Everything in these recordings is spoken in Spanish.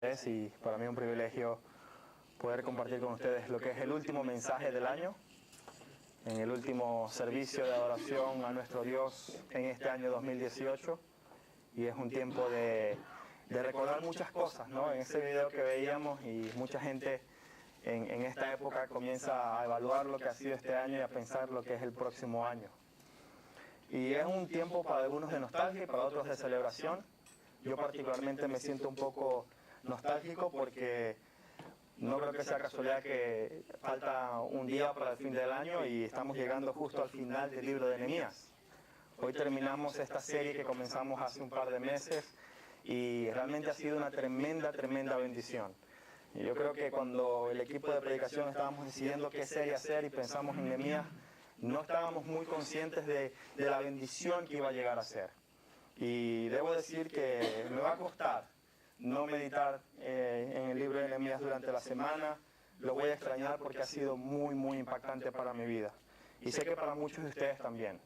Andrés, y para mí es un privilegio poder compartir con ustedes lo que es el último mensaje del año, en el último servicio de adoración a nuestro Dios en este año 2018, y es un tiempo de recordar muchas cosas, ¿no? En ese video que veíamos, y mucha gente en esta época comienza a evaluar lo que ha sido este año y a pensar lo que es el próximo año. Y es un tiempo para algunos de nostalgia y para otros de celebración. Yo particularmente me siento un poco nostálgico porque no creo que sea casualidad que falta un día para el fin del año y estamos llegando justo al final del libro de Nehemías. Hoy terminamos esta serie que comenzamos hace un par de meses y realmente ha sido una tremenda bendición. Y yo creo que cuando el equipo de predicación estábamos decidiendo qué serie hacer y pensamos en Nehemías, no estábamos muy conscientes de la bendición que iba a llegar a ser. Y debo decir que me va a costar no meditar en el libro de Nehemías durante la semana. Lo voy a extrañar porque ha sido muy impactante para mi vida. Y sé que para muchos de ustedes también.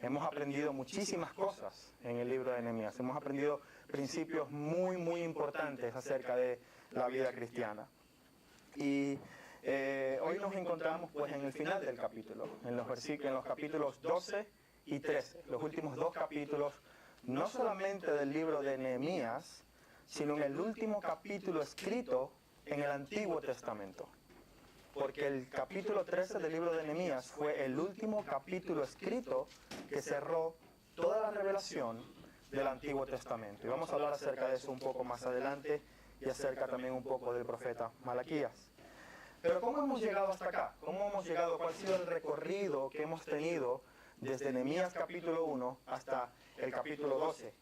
Hemos aprendido muchísimas cosas en el libro de Nehemías. Hemos aprendido principios muy importantes acerca de la vida cristiana. Y hoy nos encontramos pues en el final del capítulo, en los capítulos 12 y 13, los últimos dos capítulos, no solamente del libro de Nehemías, sino en el último capítulo escrito en el Antiguo Testamento. Porque el capítulo 13 del libro de Nehemías fue el último capítulo escrito que cerró toda la revelación del Antiguo Testamento. Y vamos a hablar acerca de eso un poco más adelante y acerca también un poco del profeta Malaquías. Pero ¿cómo hemos llegado hasta acá? ¿Cómo hemos llegado? ¿Cuál ha sido el recorrido que hemos tenido desde Nehemías capítulo 1 hasta el capítulo 12?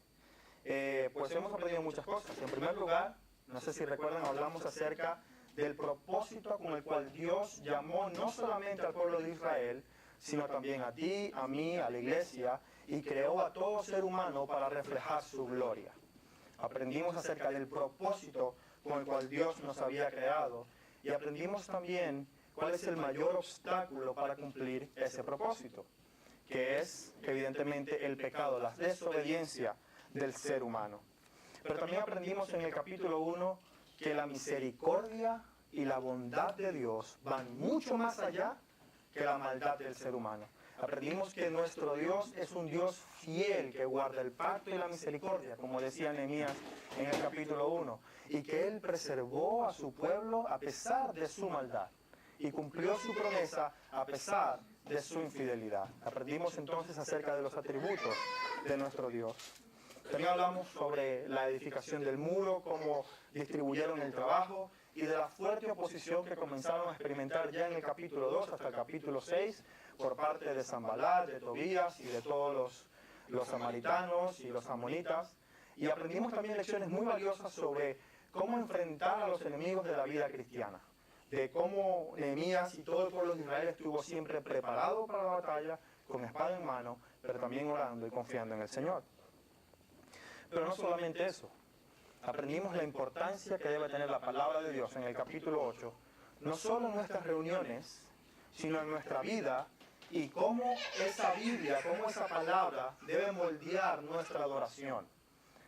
Pues hemos aprendido muchas cosas. En primer lugar, no sé si recuerdan, hablamos acerca del propósito con el cual Dios llamó no solamente al pueblo de Israel, sino también a ti, a mí, a la iglesia, y creó a todo ser humano para reflejar su gloria. Aprendimos acerca del propósito con el cual Dios nos había creado, y aprendimos también cuál es el mayor obstáculo para cumplir ese propósito, que es evidentemente el pecado, la desobediencia del ser humano. Pero también aprendimos en el capítulo 1 que la misericordia y la bondad de Dios van mucho más allá que la maldad del ser humano. Aprendimos que nuestro Dios es un Dios fiel que guarda el pacto y la misericordia, como decía Nehemías en el capítulo 1, y que Él preservó a su pueblo a pesar de su maldad y cumplió su promesa a pesar de su infidelidad. Aprendimos entonces acerca de los atributos de nuestro Dios. También hablamos sobre la edificación del muro, cómo distribuyeron el trabajo y de la fuerte oposición que comenzaron a experimentar ya en el capítulo 2 hasta el capítulo 6 por parte de Sanballat, de Tobías y de todos los samaritanos y los amonitas. Y aprendimos también lecciones muy valiosas sobre cómo enfrentar a los enemigos de la vida cristiana, de cómo Nehemías y todo el pueblo de Israel estuvo siempre preparado para la batalla, con espada en mano, pero también orando y confiando en el Señor. Pero no solamente eso, aprendimos la importancia que debe tener la palabra de Dios en el capítulo 8, no solo en nuestras reuniones, sino en nuestra vida, y cómo esa Biblia, cómo esa palabra debe moldear nuestra adoración.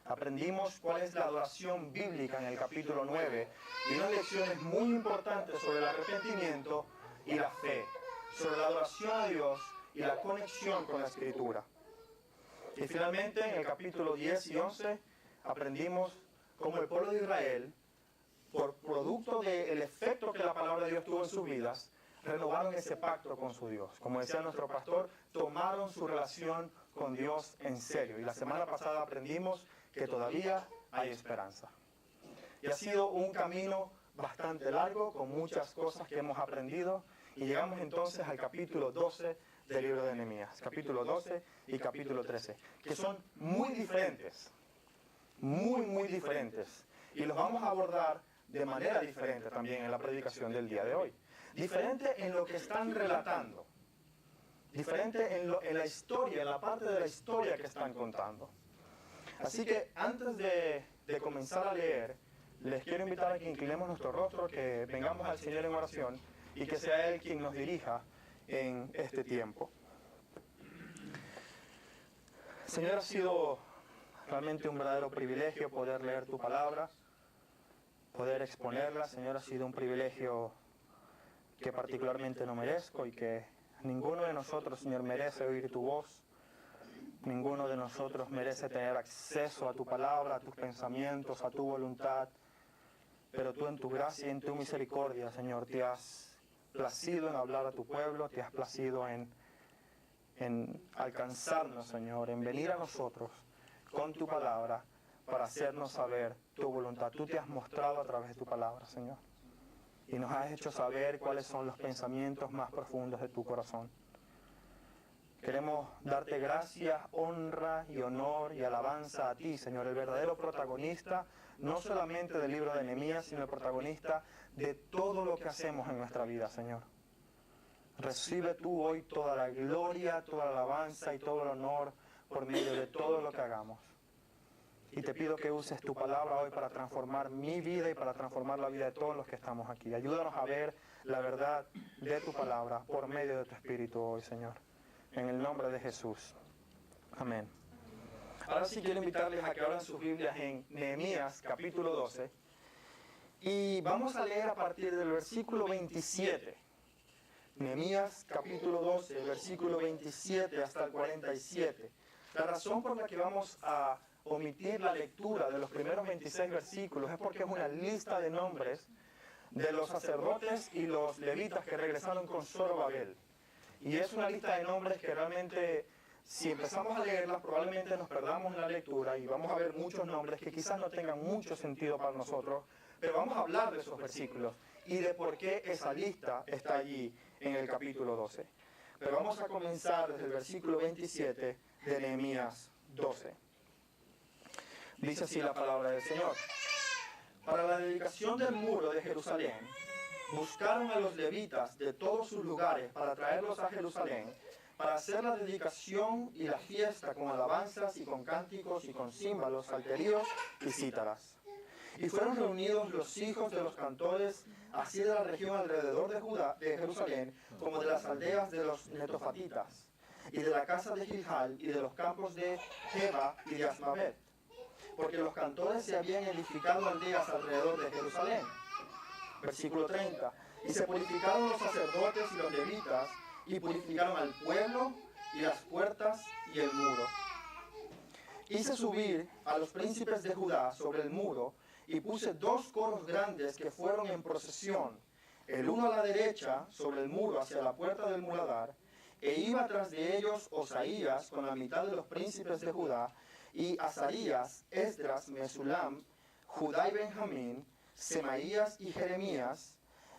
Aprendimos cuál es la adoración bíblica en el capítulo 9 y unas lecciones muy importantes sobre el arrepentimiento y la fe, sobre la adoración a Dios y la conexión con la Escritura. Y finalmente, en el capítulo 10 y 11, aprendimos cómo el pueblo de Israel, por producto del efecto que la palabra de Dios tuvo en sus vidas, renovaron ese pacto con su Dios. Como decía nuestro pastor, tomaron su relación con Dios en serio. Y la semana pasada aprendimos que todavía hay esperanza. Y ha sido un camino bastante largo, con muchas cosas que hemos aprendido, y llegamos entonces al capítulo 12 del libro de Nehemías, capítulo 12 y capítulo 13, que son muy diferentes, muy diferentes, y los vamos a abordar de manera diferente también en la predicación del día de hoy. Diferente en lo que están relatando, diferente en la historia, en la parte de la historia que están contando. Así que antes de comenzar a leer, les quiero invitar a que inclinemos nuestro rostro, que vengamos al Señor en oración y que sea Él quien nos dirija en este tiempo. Señor, ha sido realmente un verdadero privilegio poder leer tu palabra. poder exponerla. Señor, ha sido un privilegio que particularmente no merezco y que ninguno de nosotros, Señor, merece oír tu voz. Ninguno de nosotros merece tener acceso a tu palabra, a tus pensamientos, a tu voluntad. Pero tú en tu gracia y en tu misericordia, Señor, te has placido en hablar a tu pueblo, te has placido en alcanzarnos, Señor, en venir a nosotros con tu palabra para hacernos saber tu voluntad. Tú te has mostrado a través de tu palabra, Señor, y nos has hecho saber cuáles son los pensamientos más profundos de tu corazón. Queremos darte gracias, honra y honor y alabanza a ti, Señor, el verdadero protagonista, no solamente del libro de Nehemías, sino el protagonista de todo lo que hacemos en nuestra vida, Señor. Recibe tú hoy toda la gloria, toda la alabanza y todo el honor por medio de todo lo que hagamos. Y te pido que uses tu palabra hoy para transformar mi vida y para transformar la vida de todos los que estamos aquí. Ayúdanos a ver la verdad de tu palabra por medio de tu Espíritu hoy, Señor. En el nombre de Jesús. Amén. Ahora sí quiero invitarles a que abran sus Biblias en Nehemías capítulo 12. Y vamos a leer a partir del versículo 27. Nehemías capítulo 12, versículo 27 hasta el 47. La razón por la que vamos a omitir la lectura de los primeros 26 versículos es porque es una lista de nombres de los sacerdotes y los levitas que regresaron con Zorobabel. Y es una lista de nombres que realmente, si empezamos a leerla, probablemente nos perdamos en la lectura y vamos a ver muchos nombres que quizás no tengan mucho sentido para nosotros, pero vamos a hablar de esos versículos y de por qué esa lista está allí en el capítulo 12. Pero vamos a comenzar desde el versículo 27 de Nehemías 12. Dice así la palabra del Señor. Para la dedicación del muro de Jerusalén, buscaron a los levitas de todos sus lugares para traerlos a Jerusalén, para hacer la dedicación y la fiesta con alabanzas y con cánticos y con címbalos, salterios y cítaras. Y fueron reunidos los hijos de los cantores, así de la región alrededor de Judá, de Jerusalén, como de las aldeas de los netofatitas, y de la casa de Gilgal, y de los campos de Geba y de Asmavet, porque los cantores se habían edificado aldeas alrededor de Jerusalén. Versículo 30. Y se purificaron los sacerdotes y los levitas, y purificaron al pueblo, y las puertas, y el muro. Hice subir a los príncipes de Judá sobre el muro, y puse 2 coros grandes que fueron en procesión, el uno a la derecha, sobre el muro hacia la puerta del muladar, e iba tras de ellos Osaías con la mitad de los príncipes de Judá, y Azarías, Esdras, Mesulam, Judá y Benjamín, Semaías y Jeremías,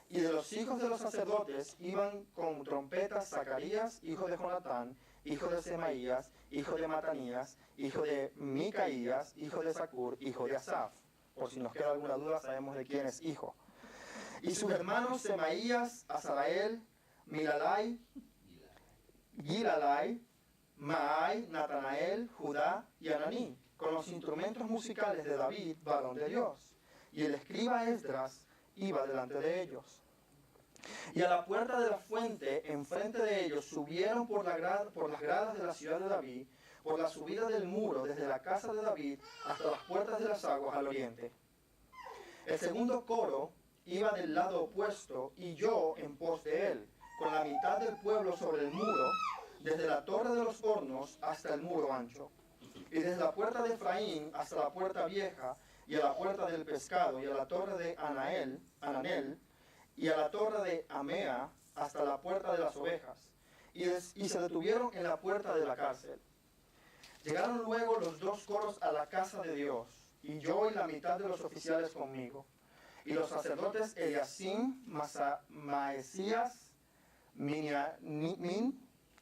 y de los hijos de los sacerdotes iban con trompetas Zacarías, hijo de Jonatán, hijo de Semaías, hijo de Matanías, hijo de Micaías, hijo de Zacur, hijo de Asaf. Por si nos queda alguna duda, sabemos de quién es hijo. Y sus hermanos Semaías, Azarael, Milalai, Gilalai, Maai, Natanael, Judá y Ananí, con los instrumentos musicales de David, varón de Dios. Y el escriba Esdras iba delante de ellos. Y a la puerta de la fuente, enfrente de ellos, subieron por las gradas de la ciudad de David, por la subida del muro, desde la casa de David hasta las puertas de las aguas al oriente. El segundo coro iba del lado opuesto, y yo en pos de él, con la mitad del pueblo sobre el muro, desde la torre de los hornos hasta el muro ancho, y desde la puerta de Efraín hasta la puerta vieja, y a la puerta del pescado, y a la torre de Ananel, y a la torre de Amea, hasta la puerta de las ovejas, y se detuvieron en la puerta de la cárcel. Llegaron luego los 2 coros a la casa de Dios, y yo y la mitad de los oficiales conmigo, y los sacerdotes Eliasim, Maesías,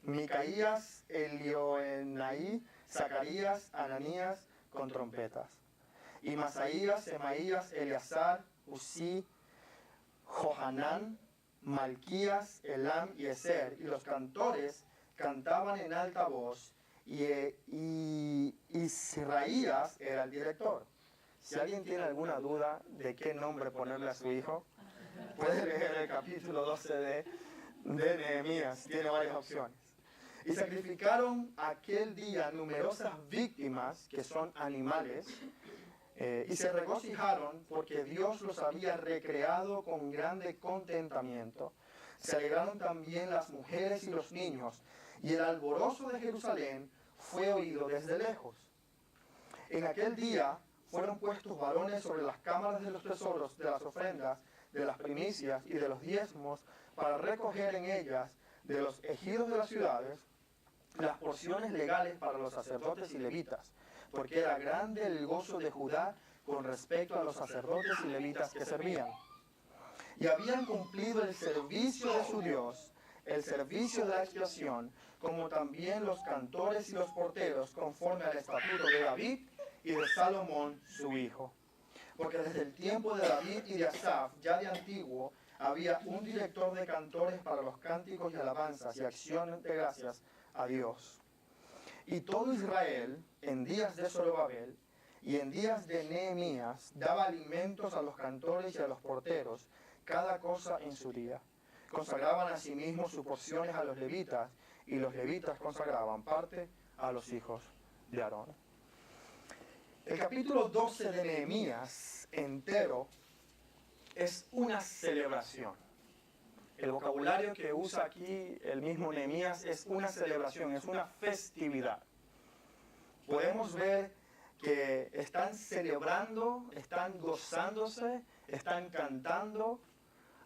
Micaías, Elioenai, Zacarías, Ananías, con trompetas. Y Masaías, Semaías, Eleazar, Usí, Johanán, Malquías, Elam y Eser. Y los cantores cantaban en alta voz, y Israías era el director. Si alguien tiene alguna duda de qué nombre ponerle a su hijo, puede leer el capítulo 12 de Nehemías, tiene varias opciones. Y sacrificaron aquel día numerosas víctimas, que son animales, y se regocijaron porque Dios los había recreado con grande contentamiento. Se alegraron también las mujeres y los niños, y el alborozo de Jerusalén fue oído desde lejos. En aquel día fueron puestos varones sobre las cámaras de los tesoros de las ofrendas, de las primicias y de los diezmos, para recoger en ellas de los ejidos de las ciudades las porciones legales para los sacerdotes y levitas, porque era grande el gozo de Judá con respecto a los sacerdotes y levitas que servían. Y habían cumplido el servicio de su Dios, el servicio de la expiación, como también los cantores y los porteros, conforme al estatuto de David y de Salomón su hijo. Porque desde el tiempo de David y de Asaf, ya de antiguo, había un director de cantores para los cánticos y alabanzas y acción de gracias a Dios. Y todo Israel, en días de Zorobabel y en días de Nehemías, daba alimentos a los cantores y a los porteros, cada cosa en su día. Consagraban asimismo sus porciones a los levitas, y los levitas consagraban parte a los hijos de Aarón. El capítulo 12 de Nehemías entero es una celebración. El vocabulario que usa aquí el mismo Nehemías es una celebración, es una festividad. Podemos ver que están celebrando, están gozándose, están cantando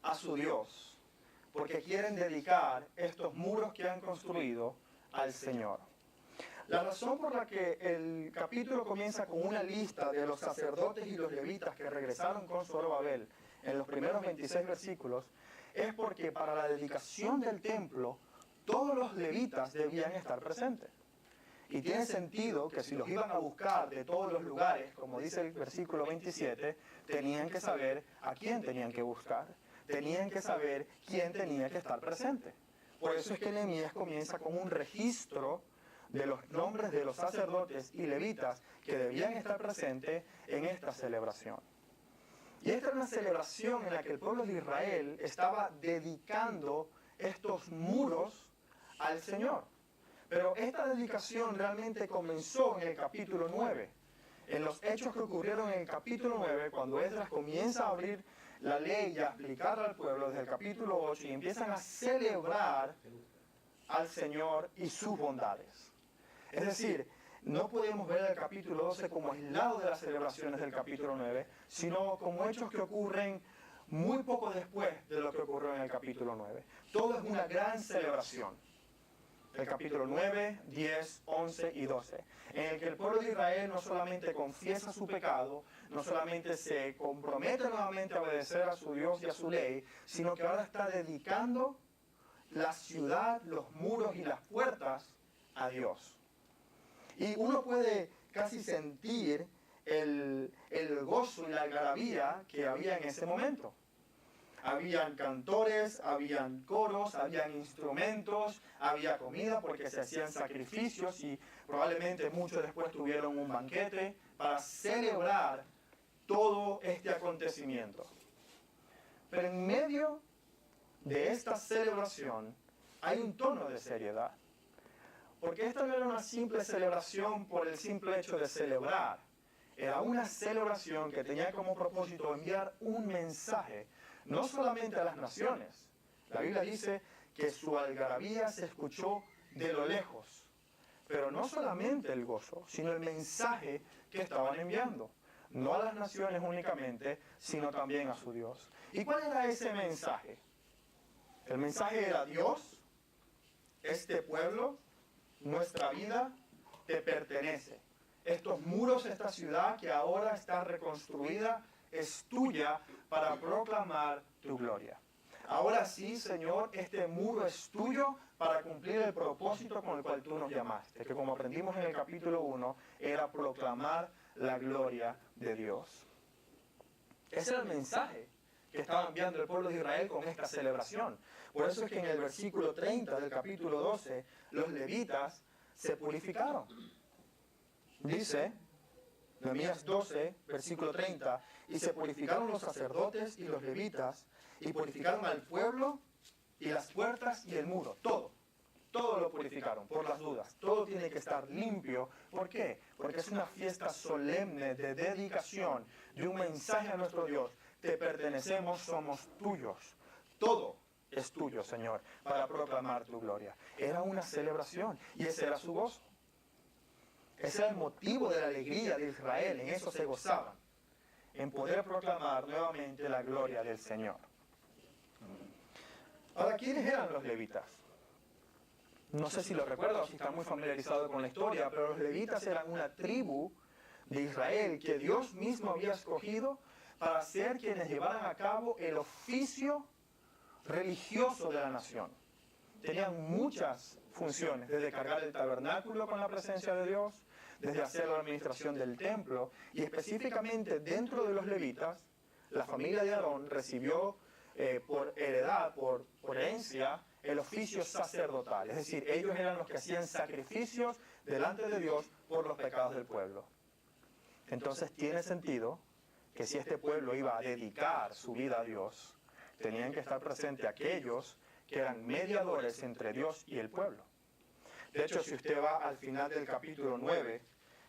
a su Dios, porque quieren dedicar estos muros que han construido al Señor. La razón por la que el capítulo comienza con una lista de los sacerdotes y los levitas que regresaron con Zorobabel en los primeros 26 versículos es porque para la dedicación del templo todos los levitas debían estar presentes. Y tiene sentido que si los iban a buscar de todos los lugares, como dice el versículo 27, tenían que saber a quién tenían que buscar, tenían que saber quién tenía que estar presente. Por eso es que Nehemías comienza con un registro de los nombres de los sacerdotes y levitas que debían estar presentes en esta celebración. Y esta era una celebración en la que el pueblo de Israel estaba dedicando estos muros al Señor. Pero esta dedicación realmente comenzó en el capítulo 9. En los hechos que ocurrieron en el capítulo 9, cuando Esdras comienza a abrir la ley y a explicarla al pueblo desde el capítulo 8 y empiezan a celebrar al Señor y sus bondades. Es decir, no podemos ver el capítulo 12 como aislado de las celebraciones del capítulo 9, sino como hechos que ocurren muy poco después de lo que ocurrió en el capítulo 9. Todo es una gran celebración. El capítulo 9, 10, 11 y 12, en el que el pueblo de Israel no solamente confiesa su pecado, no solamente se compromete nuevamente a obedecer a su Dios y a su ley, sino que ahora está dedicando la ciudad, los muros y las puertas a Dios. Y uno puede casi sentir el gozo y la algarabía que había en ese momento. Habían cantores, habían coros, habían instrumentos, había comida porque se hacían sacrificios y probablemente muchos después tuvieron un banquete para celebrar todo este acontecimiento. Pero en medio de esta celebración hay un tono de seriedad. Porque esta no era una simple celebración por el simple hecho de celebrar. Era una celebración que tenía como propósito enviar un mensaje, no solamente a las naciones. La Biblia dice que su algarabía se escuchó de lo lejos. Pero no solamente el gozo, sino el mensaje que estaban enviando. No a las naciones únicamente, sino también a su Dios. ¿Y cuál era ese mensaje? El mensaje era: Dios, este pueblo, nuestra vida te pertenece. Estos muros, esta ciudad que ahora está reconstruida, es tuya para proclamar tu gloria. Ahora sí, Señor, este muro es tuyo para cumplir el propósito con el cual tú nos llamaste, que como aprendimos en el capítulo 1, era proclamar la gloria de Dios. Ese era el mensaje que estaba enviando el pueblo de Israel con esta celebración. Por eso es que en el versículo 30 del capítulo 12, los levitas se purificaron. Dice, Nehemías 12, versículo 30, y se purificaron los sacerdotes y los levitas, y purificaron al pueblo, y las puertas y el muro, todo. todo lo purificaron, por las dudas. Todo tiene que estar limpio. ¿Por qué? Porque es una fiesta solemne de dedicación, de un mensaje a nuestro Dios. Te pertenecemos, somos tuyos. Todo es tuyo, Señor, para proclamar tu gloria. Era una celebración y ese era su gozo. Ese era el motivo de la alegría de Israel, en eso se gozaban, en poder proclamar nuevamente la gloria del Señor. Ahora, ¿quiénes eran los levitas? No sé si lo recuerdan o si están muy familiarizados con la historia, pero los levitas eran una tribu de Israel que Dios mismo había escogido para ser quienes llevaran a cabo el oficio religioso de la nación. Tenían muchas funciones, desde cargar el tabernáculo con la presencia de Dios, desde hacer la administración del templo, y específicamente dentro de los levitas, la familia de Aarón recibió por heredad, por herencia, el oficio sacerdotal. Es decir, ellos eran los que hacían sacrificios delante de Dios por los pecados del pueblo. Entonces tiene sentido que si este pueblo iba a dedicar su vida a Dios, tenían que estar presentes aquellos que eran mediadores entre Dios y el pueblo. De hecho, si usted va al final del capítulo 9,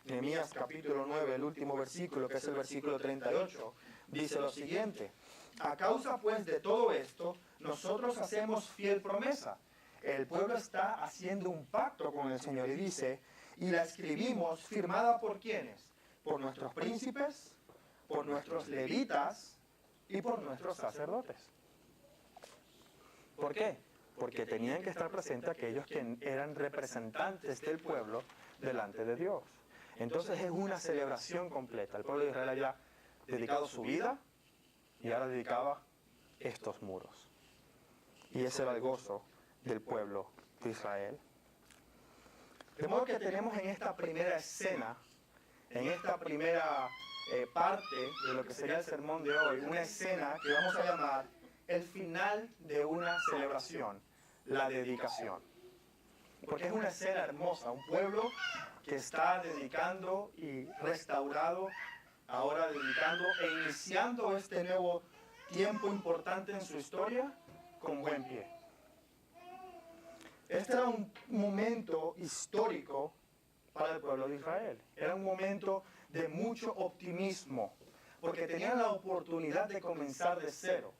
Nehemías capítulo 9, el último versículo, que es el versículo 38, dice lo siguiente: a causa pues de todo esto, nosotros hacemos fiel promesa. El pueblo está haciendo un pacto con el Señor y dice, y la escribimos firmada por ¿quiénes? Por nuestros príncipes, por nuestros levitas y por nuestros sacerdotes. ¿Por qué? Porque tenían que estar presentes aquellos que eran representantes del pueblo delante de Dios. Entonces es una celebración completa. El pueblo de Israel había dedicado su vida y ahora dedicaba estos muros. Y ese era el gozo del pueblo de Israel. De modo que tenemos en esta primera escena, en esta primera parte de lo que sería el sermón de hoy, una escena que vamos a llamar el final de una celebración, la dedicación. Porque es una escena hermosa, un pueblo que está dedicando y restaurado, ahora dedicando e iniciando este nuevo tiempo importante en su historia con buen pie. Este era un momento histórico para el pueblo de Israel. Era un momento de mucho optimismo, porque tenían la oportunidad de comenzar de cero.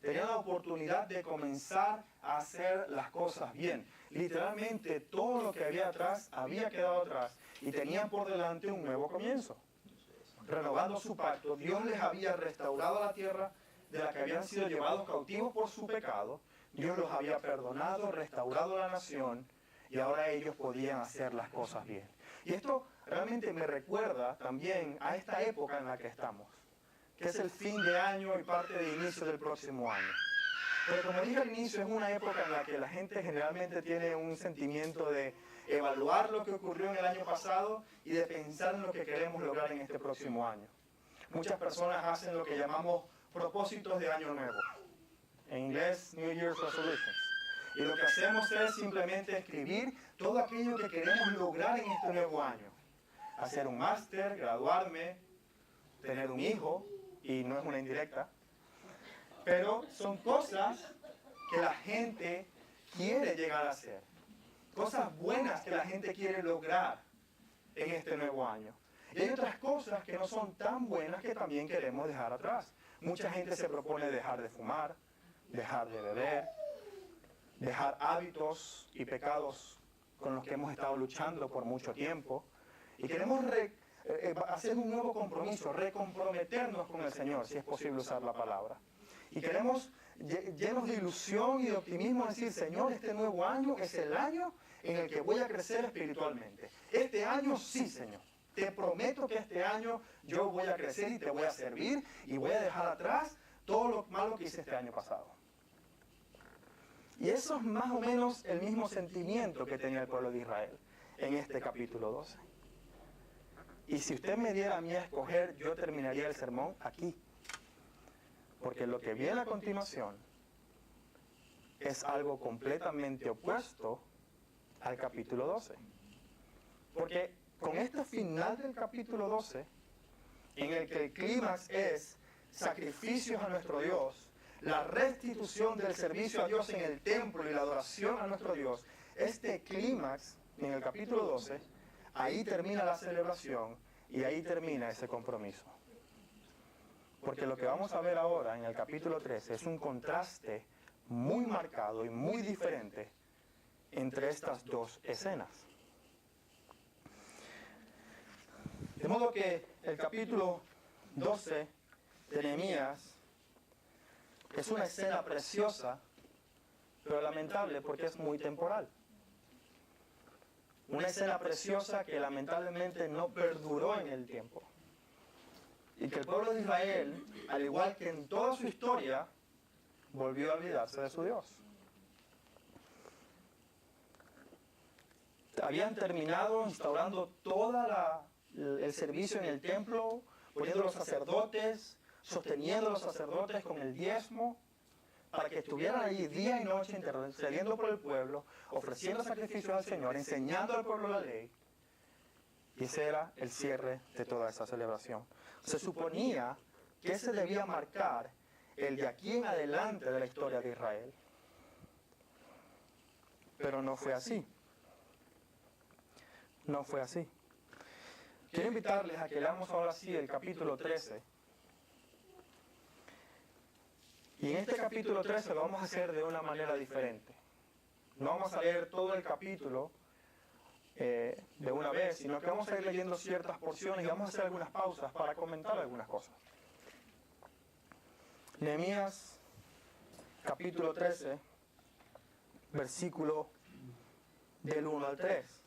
Tenían la oportunidad de comenzar a hacer las cosas bien. Literalmente todo lo que había atrás había quedado atrás y tenían por delante un nuevo comienzo. Renovando su pacto, Dios les había restaurado la tierra de la que habían sido llevados cautivos por su pecado. Dios los había perdonado, restaurado la nación y ahora ellos podían hacer las cosas bien. Y esto realmente me recuerda también a esta época en la que estamos, que es el fin de año y parte de inicio del próximo año. Pero como dije al inicio, es una época en la que la gente generalmente tiene un sentimiento de evaluar lo que ocurrió en el año pasado y de pensar en lo que queremos lograr en este próximo año. Muchas personas hacen lo que llamamos propósitos de año nuevo. En inglés, New Year's Resolutions. Y lo que hacemos es simplemente escribir todo aquello que queremos lograr en este nuevo año. Hacer un máster, graduarme, tener un hijo, y no es una indirecta, pero son cosas que la gente quiere llegar a hacer. Cosas buenas que la gente quiere lograr en este nuevo año. Y hay otras cosas que no son tan buenas que también queremos dejar atrás. Mucha gente se propone dejar de fumar, dejar de beber, dejar hábitos y pecados con los que hemos estado luchando por mucho tiempo. Y queremos hacer un nuevo compromiso, recomprometernos con el Señor, si es posible usar la palabra. Y queremos, llenos de ilusión y de optimismo, decir, Señor, este nuevo año es el año en el que voy a crecer espiritualmente. Este año sí, Señor. Te prometo que este año yo voy a crecer y te voy a servir y voy a dejar atrás todo lo malo que hice este año pasado. Y eso es más o menos el mismo sentimiento que tenía el pueblo de Israel en este capítulo 12. Y si usted me diera a mí a escoger, yo terminaría el sermón aquí. Porque lo que viene a continuación es algo completamente opuesto al capítulo 12. Porque con este final del capítulo 12, en el que el clímax es sacrificios a nuestro Dios, la restitución del servicio a Dios en el templo y la adoración a nuestro Dios, Este clímax, en el capítulo 12, ahí termina la celebración y ahí termina ese compromiso. Porque lo que vamos a ver ahora en el capítulo 13 es un contraste muy marcado y muy diferente entre estas dos escenas. De modo que el capítulo 12 de Nehemías es una escena preciosa, pero lamentable porque es muy temporal. Una escena preciosa que lamentablemente no perduró en el tiempo. Y que el pueblo de Israel, al igual que en toda su historia, volvió a olvidarse de su Dios. Habían terminado instaurando todo el servicio en el templo, poniendo los sacerdotes, sosteniendo a los sacerdotes con el diezmo, para que estuvieran allí día y noche intercediendo por el pueblo, ofreciendo sacrificios al Señor, enseñando al pueblo la ley. Y ese era el cierre de toda esa celebración. Se suponía que ese debía marcar el de aquí en adelante de la historia de Israel. Pero no fue así. No fue así. Quiero invitarles a que leamos ahora sí el capítulo 13. Y en este capítulo 13 lo vamos a hacer de una manera diferente. No vamos a leer todo el capítulo de una vez, sino que vamos a ir leyendo ciertas porciones y vamos a hacer algunas pausas para comentar algunas cosas. Nehemías, capítulo 13, versículo del 1 al 3.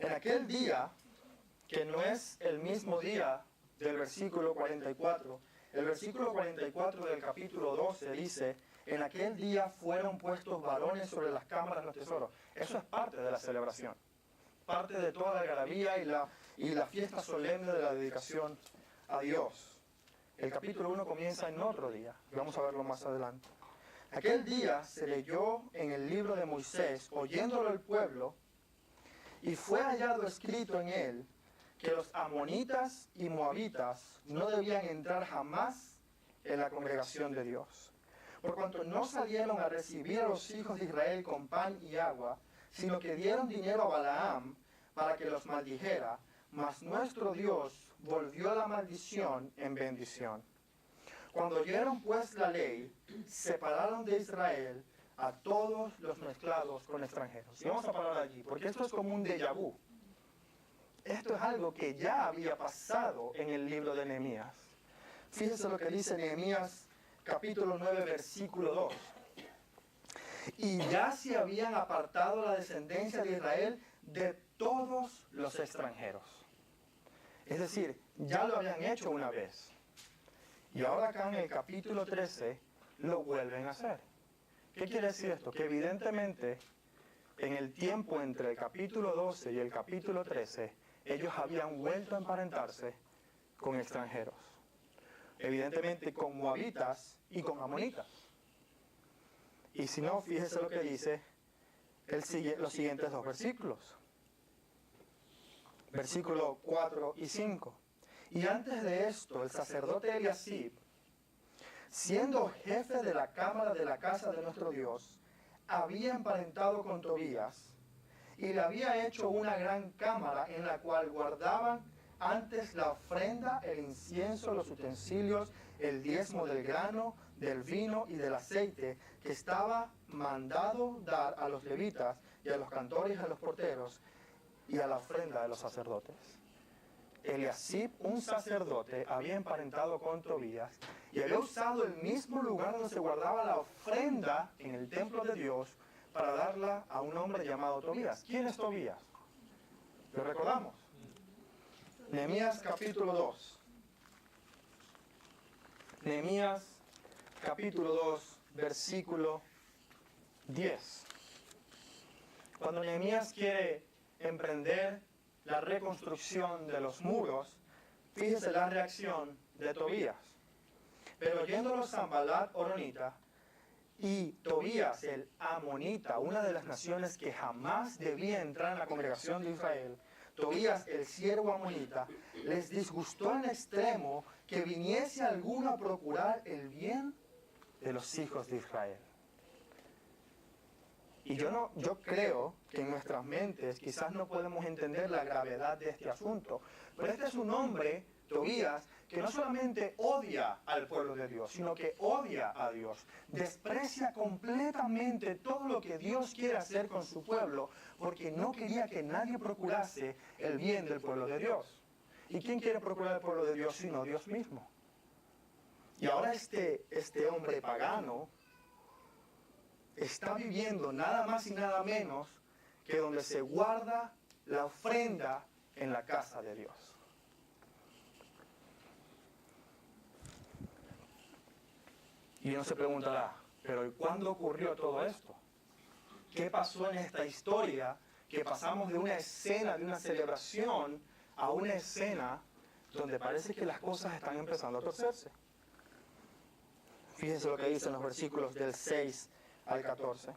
En aquel día, que no es el mismo día del versículo 44, el versículo 44 del capítulo 12 dice: en aquel día fueron puestos varones sobre las cámaras de los tesoros. Eso es parte de la celebración, parte de toda la algarabía y la fiesta solemne de la dedicación a Dios. El capítulo 1 comienza en otro día, y vamos a verlo más adelante. Aquel día se leyó en el libro de Moisés, oyéndolo el pueblo, y fue hallado escrito en él que los amonitas y moabitas no debían entrar jamás en la congregación de Dios, por cuanto no salieron a recibir a los hijos de Israel con pan y agua, sino que dieron dinero a Balaam para que los maldijera, mas nuestro Dios volvió la maldición en bendición. Cuando oyeron pues la ley, separaron de Israel a todos los mezclados con extranjeros. Y vamos a parar allí, porque esto es como un déjà vu. Esto es algo que ya había pasado en el libro de Nehemías. Fíjense lo que dice Nehemías capítulo 9, versículo 2. Y ya se habían apartado la descendencia de Israel de todos los extranjeros. Es decir, ya lo habían hecho una vez. Y ahora acá en el capítulo 13 lo vuelven a hacer. ¿Qué quiere decir esto? Que evidentemente en el tiempo entre el capítulo 12 y el capítulo 13, ellos habían vuelto a emparentarse con extranjeros. Evidentemente con moabitas y con amonitas. Y si no, fíjese lo que dice los siguientes dos versículos. Versículos 4 y 5. Y antes de esto, el sacerdote Eliasib, siendo jefe de la cámara de la casa de nuestro Dios, había emparentado con Tobías y le había hecho una gran cámara en la cual guardaban antes la ofrenda, el incienso, los utensilios, el diezmo del grano, del vino y del aceite que estaba mandado dar a los levitas y a los cantores y a los porteros y a la ofrenda de los sacerdotes. Eliasib, un sacerdote, había emparentado con Tobías y había usado el mismo lugar donde se guardaba la ofrenda en el templo de Dios para darla a un hombre llamado Tobías. ¿Quién es Tobías? ¿Lo recordamos? Nehemías capítulo 2. Nehemías capítulo 2, versículo 10. Cuando Nehemías quiere emprender la reconstrucción de los muros, fíjese la reacción de Tobías. Pero oyéndolo Sanbalat horonita y Tobías el amonita, una de las naciones que jamás debía entrar en la congregación de Israel, Tobías el siervo amonita, les disgustó en extremo que viniese alguno a procurar el bien de los hijos de Israel. Y yo creo que en nuestras mentes quizás no podemos entender la gravedad de este asunto. Pero este es un hombre, Tobías, que no solamente odia al pueblo de Dios, sino que odia a Dios. Desprecia completamente todo lo que Dios quiere hacer con su pueblo, porque no quería que nadie procurase el bien del pueblo de Dios. ¿Y quién quiere procurar el pueblo de Dios sino Dios mismo? Y ahora este hombre pagano está viviendo nada más y nada menos que donde se guarda la ofrenda en la casa de Dios. Y uno se preguntará, pero ¿cuándo ocurrió todo esto? ¿Qué pasó en esta historia que pasamos de una escena, de una celebración, a una escena donde parece que las cosas están empezando a torcerse? Fíjense lo que dice en los versículos del 6 al 14.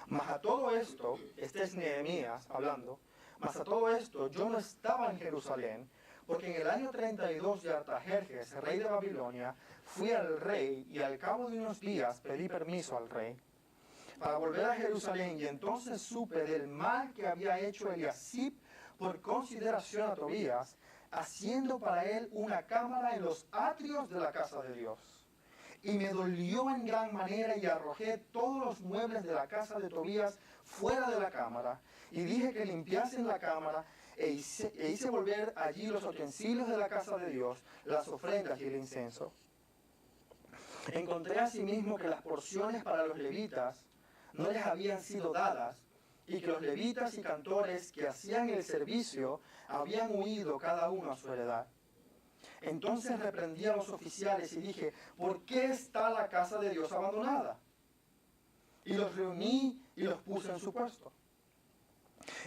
Mas a todo esto, este es Nehemías hablando, mas a todo esto yo no estaba en Jerusalén, porque en el año 32 de Artajerjes, rey de Babilonia, fui al rey y al cabo de unos días pedí permiso al rey para volver a Jerusalén, y entonces supe del mal que había hecho Eliasib por consideración a Tobías, haciendo para él una cámara en los atrios de la casa de Dios. Y me dolió en gran manera y arrojé todos los muebles de la casa de Tobías fuera de la cámara, y dije que limpiasen la cámara, e hice volver allí los utensilios de la casa de Dios, las ofrendas y el incenso. Encontré asimismo que las porciones para los levitas no les habían sido dadas, y que los levitas y cantores que hacían el servicio habían huido cada uno a su heredad. Entonces reprendí a los oficiales y dije, ¿por qué está la casa de Dios abandonada? Y los reuní y los puse en su puesto.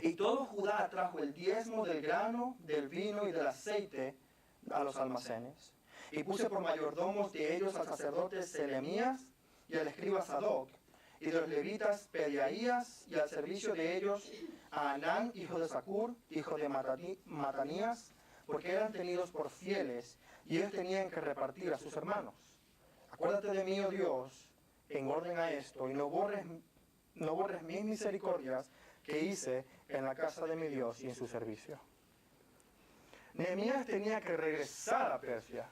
Y todo Judá trajo el diezmo del grano, del vino y del aceite a los almacenes. Y puse por mayordomos de ellos al sacerdote Selemías y al escriba Sadoc, y de los levitas Pedías, y al servicio de ellos a Anán, hijo de Zacur, hijo de Matanías, porque eran tenidos por fieles, y ellos tenían que repartir a sus hermanos. Acuérdate de mí, oh Dios, en orden a esto, y no borres mis misericordias que hice en la casa de mi Dios y en su servicio. Nehemías tenía que regresar a Persia.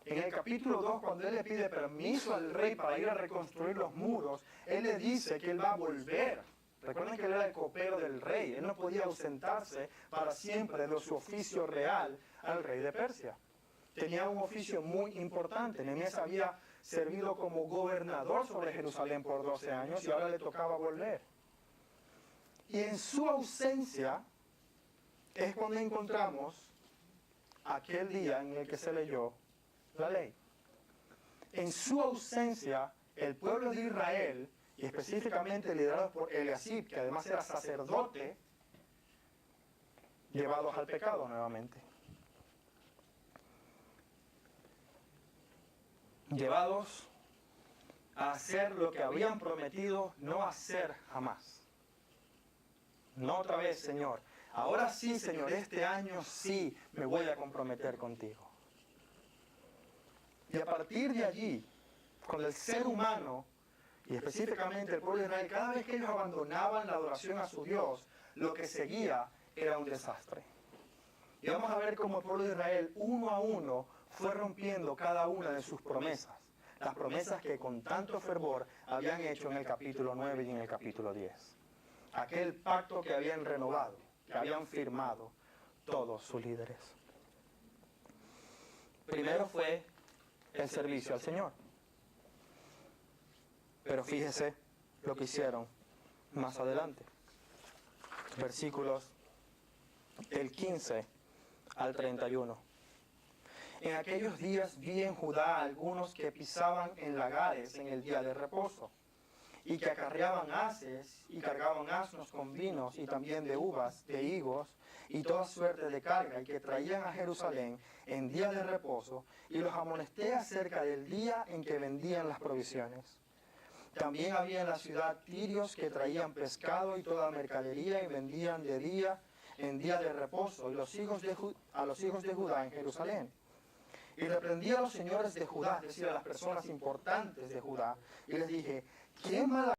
En el capítulo 2, cuando él le pide permiso al rey para ir a reconstruir los muros, él le dice que él va a volver. Recuerden que él era el copero del rey. Él no podía ausentarse para siempre de su oficio real al rey de Persia. Tenía un oficio muy importante. Nehemías había servido como gobernador sobre Jerusalén por 12 años y ahora le tocaba volver. Y en su ausencia es cuando encontramos aquel día en el que se leyó la ley. En su ausencia, el pueblo de Israel, y específicamente liderado por Eliasib, que además era sacerdote, llevados al pecado nuevamente. Llevados a hacer lo que habían prometido no hacer jamás. No otra vez, Señor. Ahora sí, Señor, este año sí me voy a comprometer contigo. Y a partir de allí, con el ser humano, y específicamente el pueblo de Israel, cada vez que ellos abandonaban la adoración a su Dios, lo que seguía era un desastre. Y vamos a ver cómo el pueblo de Israel, uno a uno, fue rompiendo cada una de sus promesas. Las promesas que con tanto fervor habían hecho en el capítulo 9 y en el capítulo 10. Aquel pacto que habían renovado, que habían firmado todos sus líderes. Primero fue el servicio al Señor. Pero fíjese lo que hicieron más adelante. Versículos del 15 al 31. En aquellos días vi en Judá algunos que pisaban en lagares en el día de reposo, y que acarreaban haces y cargaban asnos con vinos y también de uvas, de higos y toda suerte de carga, y que traían a Jerusalén en día de reposo, y los amonesté acerca del día en que vendían las provisiones. También había en la ciudad tirios que traían pescado y toda mercadería y vendían de día en día de reposo, y a los hijos de Judá en Jerusalén. Y reprendí a los señores de Judá, es decir, a las personas importantes de Judá, y les dije, ¿qué mala